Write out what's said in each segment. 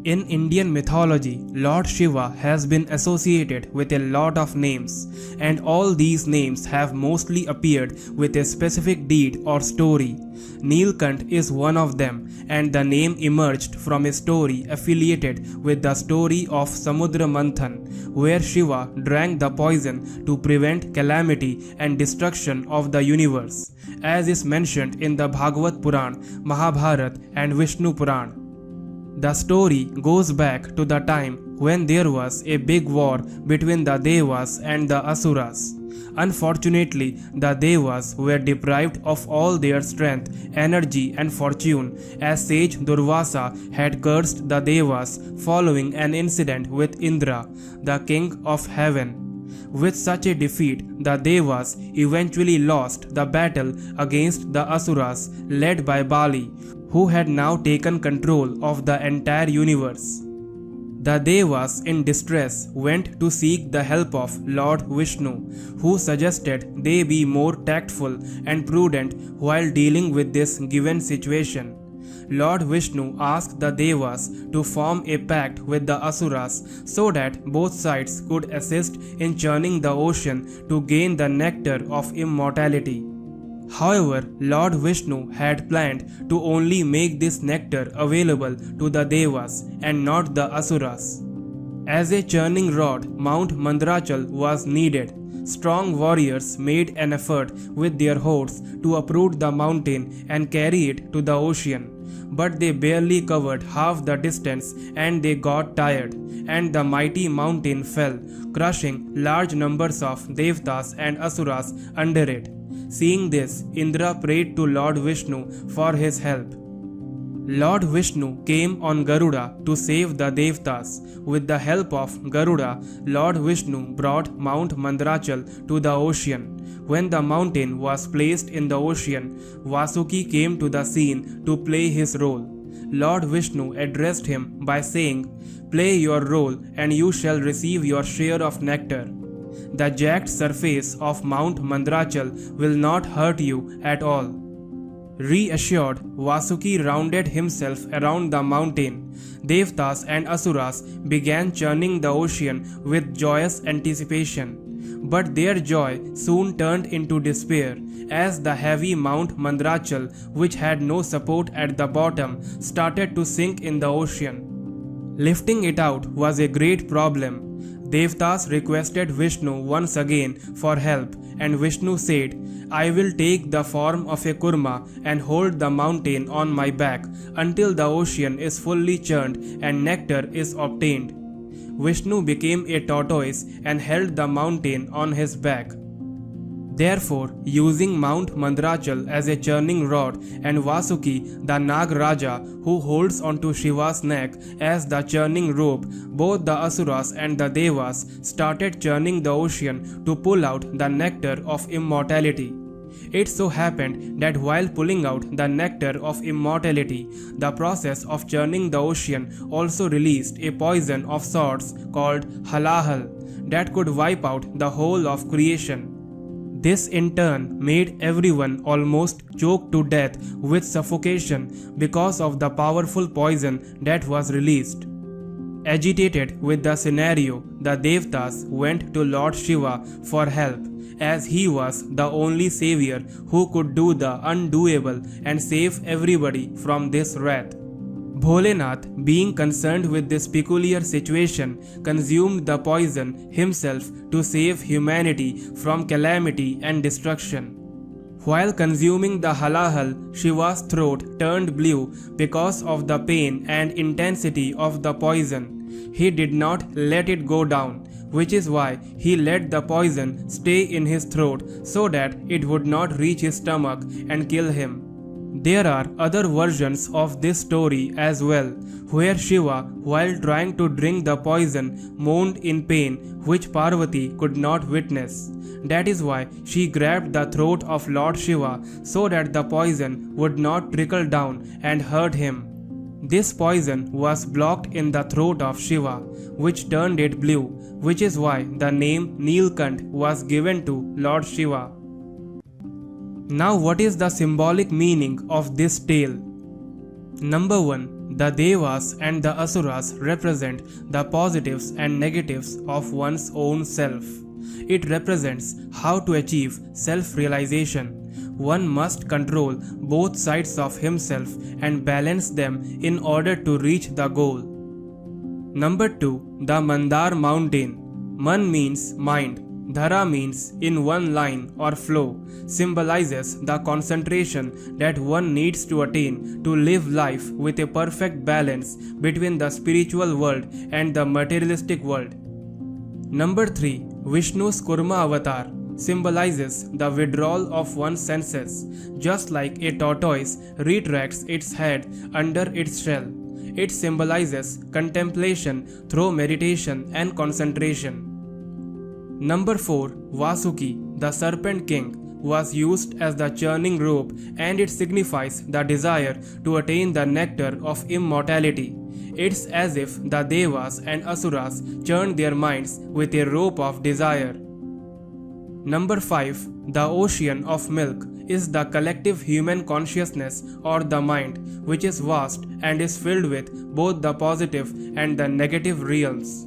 In Indian mythology, Lord Shiva has been associated with a lot of names, and all these names have mostly appeared with a specific deed or story. Neelkant is one of them, and the name emerged from a story affiliated with the story of Samudra Manthan, where Shiva drank the poison to prevent calamity and destruction of the universe, as is mentioned in the Bhagavad Purana, Mahabharata, and Vishnu Purana. The story goes back to the time when there was a big war between the Devas and the Asuras. Unfortunately, the Devas were deprived of all their strength, energy, and fortune, as sage Durvasa had cursed the Devas following an incident with Indra, the king of heaven. With such a defeat, the Devas eventually lost the battle against the Asuras led by Bali, who had now taken control of the entire universe. The Devas in distress went to seek the help of Lord Vishnu, who suggested they be more tactful and prudent while dealing with this given situation. Lord Vishnu asked the Devas to form a pact with the Asuras so that both sides could assist in churning the ocean to gain the nectar of immortality. However, Lord Vishnu had planned to only make this nectar available to the Devas and not the Asuras. As a churning rod, Mount Mandarachal was needed. Strong warriors made an effort with their hordes to uproot the mountain and carry it to the ocean. But they barely covered half the distance and they got tired, and the mighty mountain fell, crushing large numbers of Devas and Asuras under it. Seeing this, Indra prayed to Lord Vishnu for his help. Lord Vishnu came on Garuda to save the Devas. With the help of Garuda, Lord Vishnu brought Mount Mandarachal to the ocean. When the mountain was placed in the ocean, Vasuki came to the scene to play his role. Lord Vishnu addressed him by saying, "Play your role and you shall receive your share of nectar. The jagged surface of Mount Mandarachal will not hurt you at all." Reassured, Vasuki rounded himself around the mountain. Devas and Asuras began churning the ocean with joyous anticipation. But their joy soon turned into despair as the heavy Mount Mandarachal, which had no support at the bottom, started to sink in the ocean. Lifting it out was a great problem. Devas requested Vishnu once again for help, and Vishnu said, "I will take the form of a Kurma and hold the mountain on my back until the ocean is fully churned and nectar is obtained." Vishnu became a tortoise and held the mountain on his back. Therefore, using Mount Mandarachal as a churning rod and Vasuki, the Nag Raja, who holds onto Shiva's neck as the churning rope, both the Asuras and the Devas started churning the ocean to pull out the nectar of immortality. It so happened that while pulling out the nectar of immortality, the process of churning the ocean also released a poison of sorts called halahal that could wipe out the whole of creation. This in turn made everyone almost choke to death with suffocation because of the powerful poison that was released. Agitated with the scenario, the Devas went to Lord Shiva for help, as he was the only savior who could do the undoable and save everybody from this wrath. Bholenath, being concerned with this peculiar situation, consumed the poison himself to save humanity from calamity and destruction. While consuming the halahal, Shiva's throat turned blue because of the pain and intensity of the poison. He did not let it go down, which is why he let the poison stay in his throat so that it would not reach his stomach and kill him. There are other versions of this story as well, where Shiva, while trying to drink the poison, moaned in pain which Parvati could not witness. That is why she grabbed the throat of Lord Shiva so that the poison would not trickle down and hurt him. This poison was blocked in the throat of Shiva, which turned it blue, which is why the name Neelkant was given to Lord Shiva. Now, what is the symbolic meaning of this tale? Number 1. The Devas and the Asuras represent the positives and negatives of one's own self. It represents how to achieve self-realization. One must control both sides of himself and balance them in order to reach the goal. Number 2. The Mandara Mountain. Man means mind. Dhara means in one line or flow, symbolizes the concentration that one needs to attain to live life with a perfect balance between the spiritual world and the materialistic world. Number 3. Vishnu's Kurma avatar symbolizes the withdrawal of one's senses, just like a tortoise retracts its head under its shell. It symbolizes contemplation through meditation and concentration. Number 4. Vasuki, the serpent king, was used as the churning rope, and it signifies the desire to attain the nectar of immortality. It's as if the Devas and Asuras churned their minds with a rope of desire. Number 5. The ocean of milk is the collective human consciousness or the mind, which is vast and is filled with both the positive and the negative realms.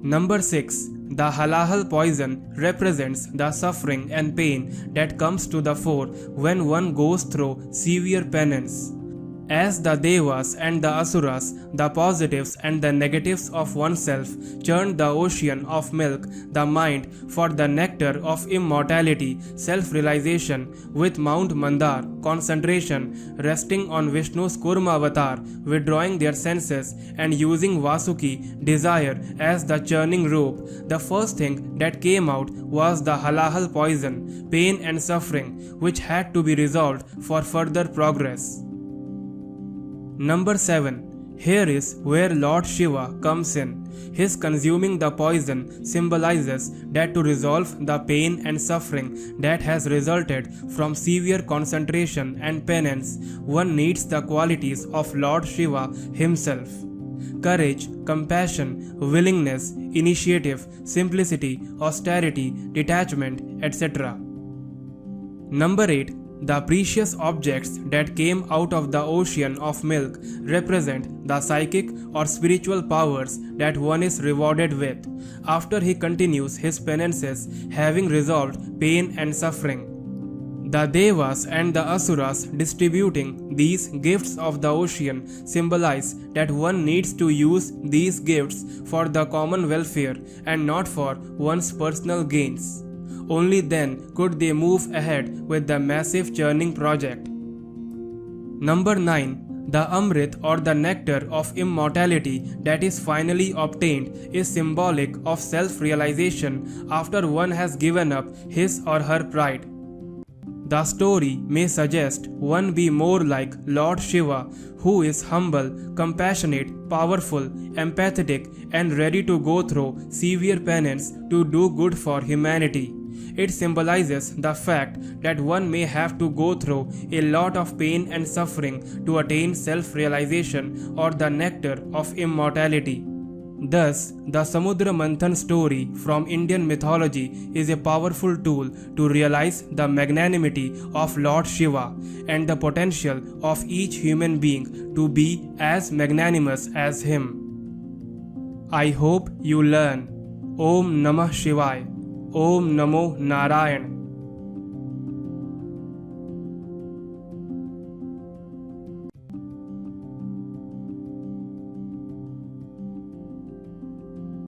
Number 6. The halal poison represents the suffering and pain that comes to the fore when one goes through severe penance. As the Devas and the Asuras, the positives and the negatives of oneself, churned the ocean of milk, the mind, for the nectar of immortality, self-realization, with Mount Mandar, concentration, resting on Vishnu's Kurma avatar, withdrawing their senses, and using Vasuki, desire, as the churning rope, the first thing that came out was the halal poison, pain and suffering, which had to be resolved for further progress. Number 7. Here is where Lord Shiva comes in. His consuming the poison symbolizes that to resolve the pain and suffering that has resulted from severe concentration and penance, one needs the qualities of Lord Shiva himself: courage, compassion, willingness, initiative, simplicity, austerity, detachment, etc. Number 8. The precious objects that came out of the ocean of milk represent the psychic or spiritual powers that one is rewarded with after he continues his penances, having resolved pain and suffering. The Devas and the Asuras distributing these gifts of the ocean symbolize that one needs to use these gifts for the common welfare and not for one's personal gains. Only then could they move ahead with the massive churning project. Number 9. The Amrit or the nectar of immortality that is finally obtained is symbolic of self-realization after one has given up his or her pride. The story may suggest one be more like Lord Shiva, who is humble, compassionate, powerful, empathetic, and ready to go through severe penance to do good for humanity. It symbolizes the fact that one may have to go through a lot of pain and suffering to attain self-realization or the nectar of immortality. Thus, the Samudra Manthan story from Indian mythology is a powerful tool to realize the magnanimity of Lord Shiva and the potential of each human being to be as magnanimous as him. I hope you learn. Om Namah Shivaya. Om Namo Narayan.